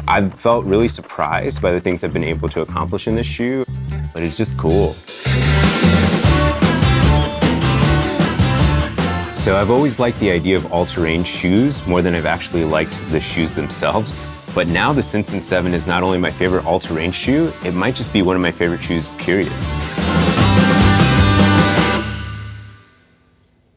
I've felt really surprised by the things I've been able to accomplish in this shoe, but it's just cool. So I've always liked the idea of all-terrain shoes more than I've actually liked the shoes themselves. But now the Stinson 7 is not only my favorite all-terrain shoe, it might just be one of my favorite shoes, period.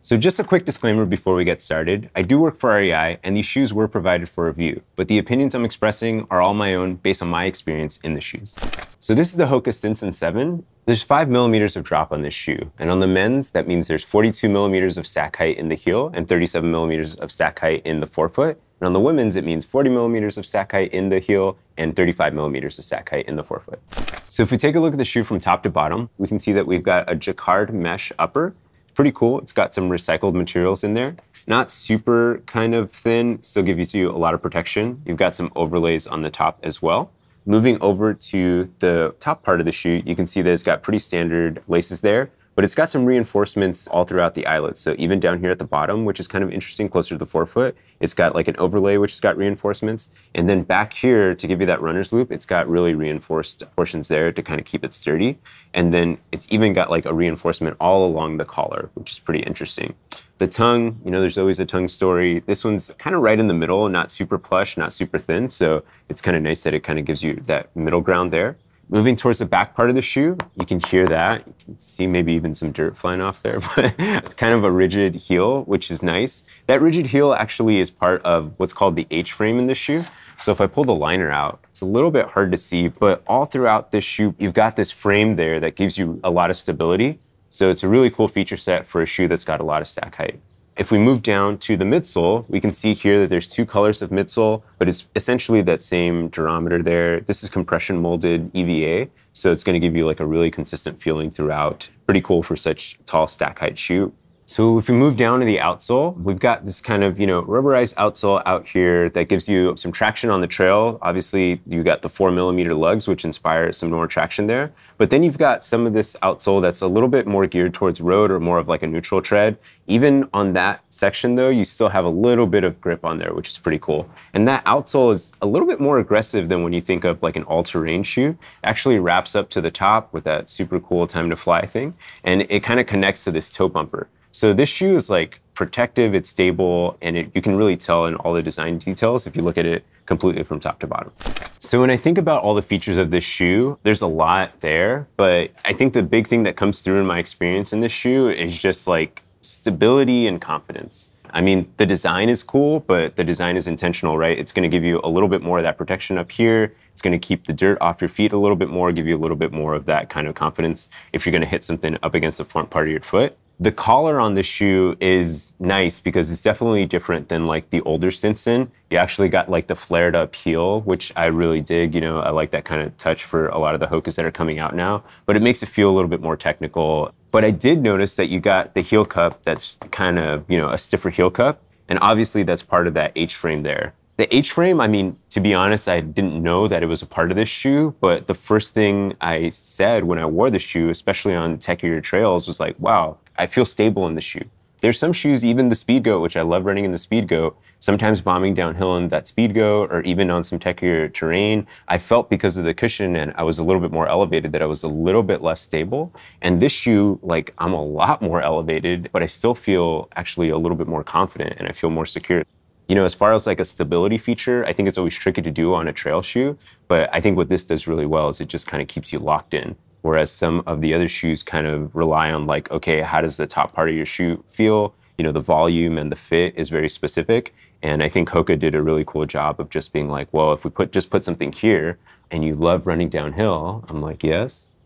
So just a quick disclaimer before we get started. I do work for REI, and these shoes were provided for review, but the opinions I'm expressing are all my own based on my experience in the shoes. So this is the HOKA Stinson 7. There's 5 millimeters of drop on this shoe, and on the men's, that means there's 42 millimeters of stack height in the heel and 37 millimeters of stack height in the forefoot. And on the women's, it means 40 millimeters of stack height in the heel and 35 millimeters of stack height in the forefoot. So if we take a look at the shoe from top to bottom, we can see that we've got a jacquard mesh upper. Pretty cool. It's got some recycled materials in there. Not super kind of thin, still gives you a lot of protection. You've got some overlays on the top as well. Moving over to the top part of the shoe, you can see that it's got pretty standard laces there, but it's got some reinforcements all throughout the eyelets. So even down here at the bottom, which is kind of interesting, closer to the forefoot, it's got like an overlay, which has got reinforcements. And then back here, to give you that runner's loop, it's got really reinforced portions there to kind of keep it sturdy. And then it's even got like a reinforcement all along the collar, which is pretty interesting. The tongue, you know, there's always a tongue story. This one's kind of right in the middle, not super plush, not super thin. So it's kind of nice that it kind of gives you that middle ground there. Moving towards the back part of the shoe, you can hear that. You can see maybe even some dirt flying off there, but it's kind of a rigid heel, which is nice. That rigid heel actually is part of what's called the H-frame in this shoe. So if I pull the liner out, it's a little bit hard to see, but all throughout this shoe, you've got this frame there that gives you a lot of stability. So it's a really cool feature set for a shoe that's got a lot of stack height. If we move down to the midsole, we can see here that there's 2 colors of midsole, but it's essentially that same durometer there. This is compression molded EVA, so it's gonna give you like a really consistent feeling throughout. Pretty cool for such tall stack height shoe. So if we move down to the outsole, we've got this kind of, rubberized outsole out here that gives you some traction on the trail. Obviously, you got the 4 millimeter lugs, which inspire some more traction there. But then you've got some of this outsole that's a little bit more geared towards road or more of like a neutral tread. Even on that section though, you still have a little bit of grip on there, which is pretty cool. And that outsole is a little bit more aggressive than when you think of like an all-terrain shoe. It actually wraps up to the top with that super cool time to fly thing. And it kind of connects to this toe bumper. So this shoe is like protective, it's stable, and you can really tell in all the design details if you look at it completely from top to bottom. So when I think about all the features of this shoe, there's a lot there, but I think the big thing that comes through in my experience in this shoe is just like stability and confidence. I mean, the design is cool, but the design is intentional, right? It's gonna give you a little bit more of that protection up here. It's gonna keep the dirt off your feet a little bit more, give you a little bit more of that kind of confidence if you're gonna hit something up against the front part of your foot. The collar on this shoe is nice because it's definitely different than like the older Stinson. You actually got like the flared up heel, which I really dig. I like that kind of touch for a lot of the Hokas that are coming out now, but it makes it feel a little bit more technical. But I did notice that you got the heel cup that's kind of, a stiffer heel cup. And obviously that's part of that H-frame there. The H-frame, I mean, to be honest, I didn't know that it was a part of this shoe, but the first thing I said when I wore the shoe, especially on techier trails, was like, wow, I feel stable in the shoe. There's some shoes, even the Speedgo, which I love running in the Speedgo, sometimes bombing downhill in that Speedgo or even on some techier terrain, I felt because of the cushion and I was a little bit more elevated that I was a little bit less stable. And this shoe, like I'm a lot more elevated, but I still feel actually a little bit more confident and I feel more secure. As far as like a stability feature, I think it's always tricky to do on a trail shoe, but I think what this does really well is it just kind of keeps you locked in. Whereas some of the other shoes kind of rely on like, okay, how does the top part of your shoe feel? The volume and the fit is very specific. And I think Hoka did a really cool job of just being like, well, if we just put something here and you love running downhill, I'm like, yes.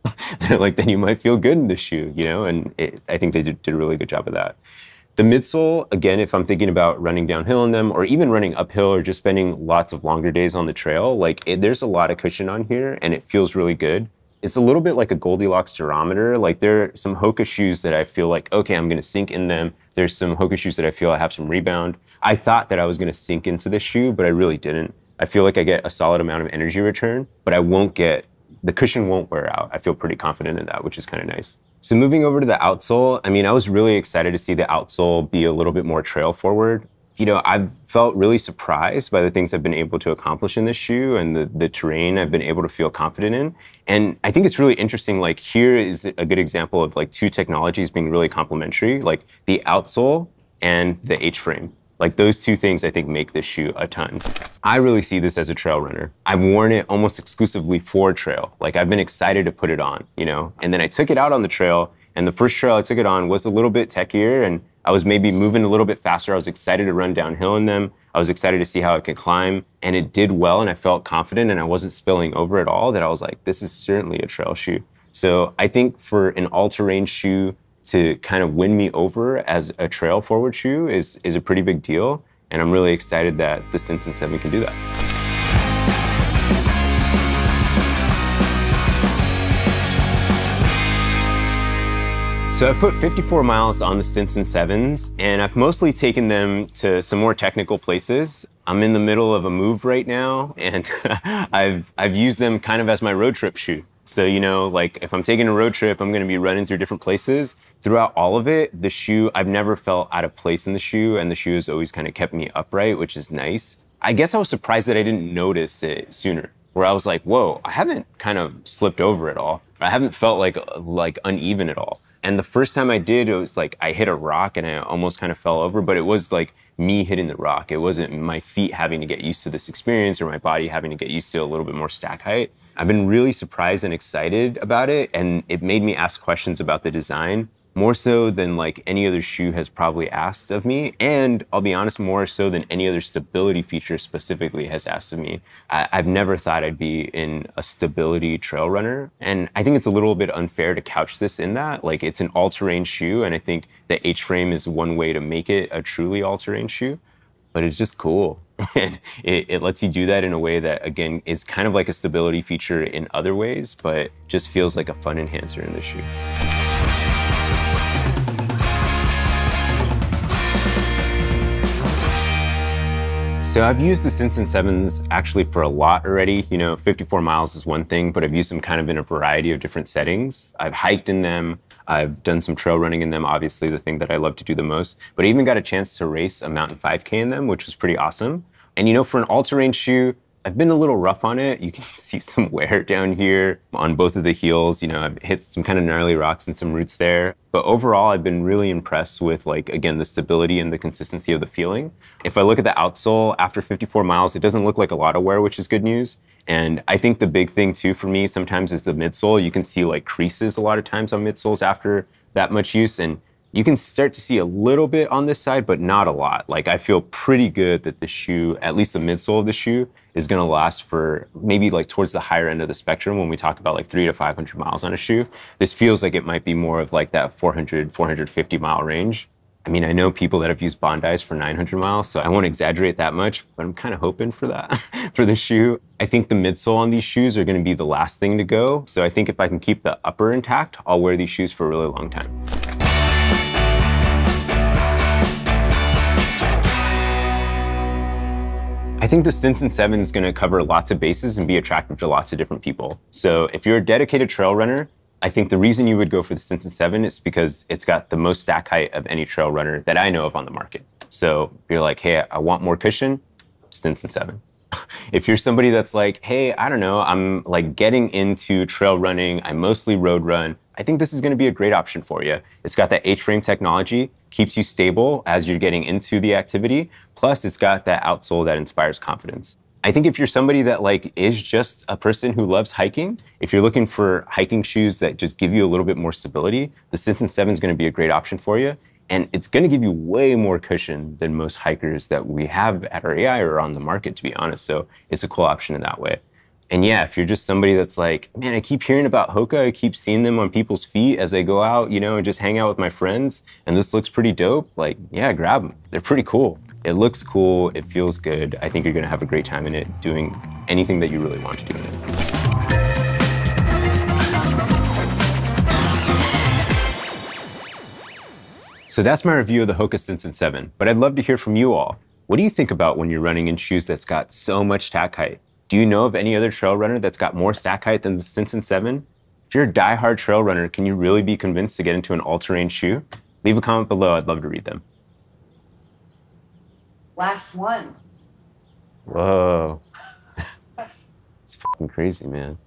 They're like, then you might feel good in the shoe, and I think they did a really good job of that. The midsole, again, if I'm thinking about running downhill in them or even running uphill or just spending lots of longer days on the trail, there's a lot of cushion on here and it feels really good. It's a little bit like a Goldilocks durometer. Like there are some Hoka shoes that I feel like, okay, I'm gonna sink in them. There's some Hoka shoes that I feel I have some rebound. I thought that I was gonna sink into this shoe, but I really didn't. I feel like I get a solid amount of energy return, but the cushion won't wear out. I feel pretty confident in that, which is kind of nice. So moving over to the outsole, I was really excited to see the outsole be a little bit more trail forward. I've felt really surprised by the things I've been able to accomplish in this shoe and the terrain I've been able to feel confident in. And I think it's really interesting, like here is a good example of like two technologies being really complementary, like the outsole and the H-frame. Like those two things I think make this shoe a ton. I really see this as a trail runner. I've worn it almost exclusively for trail. Like I've been excited to put it on, and then I took it out on the trail, and the first trail I took it on was a little bit techier, and I was maybe moving a little bit faster. I was excited to run downhill in them. I was excited to see how it could climb, and it did well, and I felt confident, and I wasn't spilling over at all, that I was like, this is certainly a trail shoe. So I think for an all-terrain shoe to kind of win me over as a trail forward shoe is a pretty big deal, and I'm really excited that the Stinson 7 can do that. So I've put 54 miles on the Stinson 7s, and I've mostly taken them to some more technical places. I'm in the middle of a move right now, and I've used them kind of as my road trip shoe. So, like if I'm taking a road trip, I'm gonna be running through different places. Throughout all of it, the shoe, I've never felt out of place in the shoe, and the shoe has always kind of kept me upright, which is nice. I guess I was surprised that I didn't notice it sooner, where I was like, whoa, I haven't kind of slipped over at all. I haven't felt like uneven at all. And the first time I did, it was like I hit a rock and I almost kind of fell over, but it was like me hitting the rock. It wasn't my feet having to get used to this experience or my body having to get used to a little bit more stack height. I've been really surprised and excited about it, and it made me ask questions about the design, more so than like any other shoe has probably asked of me. And I'll be honest, more so than any other stability feature specifically has asked of me. I've never thought I'd be in a stability trail runner. And I think it's a little bit unfair to couch this in that. Like it's an all-terrain shoe, and I think the H-frame is one way to make it a truly all-terrain shoe. But it's just cool. And it lets you do that in a way that, again, is kind of like a stability feature in other ways, but just feels like a fun enhancer in the shoe. So I've used the Stinson 7s actually for a lot already. 54 miles is one thing, but I've used them kind of in a variety of different settings. I've hiked in them. I've done some trail running in them, obviously the thing that I love to do the most, but I even got a chance to race a mountain 5K in them, which was pretty awesome. And for an all-terrain shoe, I've been a little rough on it. You can see some wear down here on both of the heels. I've hit some kind of gnarly rocks and some roots there. But overall, I've been really impressed with, again, the stability and the consistency of the feeling. If I look at the outsole, after 54 miles, it doesn't look like a lot of wear, which is good news. And I think the big thing too for me sometimes is the midsole. You can see creases a lot of times on midsoles after that much use. And you can start to see a little bit on this side, but not a lot. I feel pretty good that the shoe, at least the midsole of the shoe, is gonna last for maybe towards the higher end of the spectrum when we talk about 300 to 500 miles on a shoe. This feels like it might be more of that 400, 450 mile range. I mean, I know people that have used Bondis for 900 miles, so I won't exaggerate that much, but I'm kind of hoping for that for the shoe. I think the midsole on these shoes are gonna be the last thing to go. So I think if I can keep the upper intact, I'll wear these shoes for a really long time. I think the Stinson 7 is going to cover lots of bases and be attractive to lots of different people. So if you're a dedicated trail runner, I think the reason you would go for the Stinson 7 is because it's got the most stack height of any trail runner that I know of on the market. So if you're like, hey, I want more cushion, Stinson 7. If you're somebody that's like, hey, I don't know, I'm getting into trail running, I mostly road run, I think this is going to be a great option for you. It's got that H-frame technology, keeps you stable as you're getting into the activity, plus it's got that outsole that inspires confidence. I think if you're somebody that is just a person who loves hiking, if you're looking for hiking shoes that just give you a little bit more stability, the Stinson 7 is going to be a great option for you. And it's going to give you way more cushion than most hikers that we have at REI or on the market, to be honest. So it's a cool option in that way. And yeah, if you're just somebody that's like, man, I keep hearing about HOKA, I keep seeing them on people's feet as I go out, and just hang out with my friends, and this looks pretty dope, yeah, grab them. They're pretty cool. It looks cool, it feels good. I think you're gonna have a great time in it, doing anything that you really want to do in it. So that's my review of the HOKA Stinson 7, but I'd love to hear from you all. What do you think about when you're running in shoes that's got so much stack height? Do you know of any other trail runner that's got more stack height than the Stinson 7? If you're a die-hard trail runner, can you really be convinced to get into an all-terrain shoe? Leave a comment below, I'd love to read them. Last one. Whoa. It's fucking crazy, man.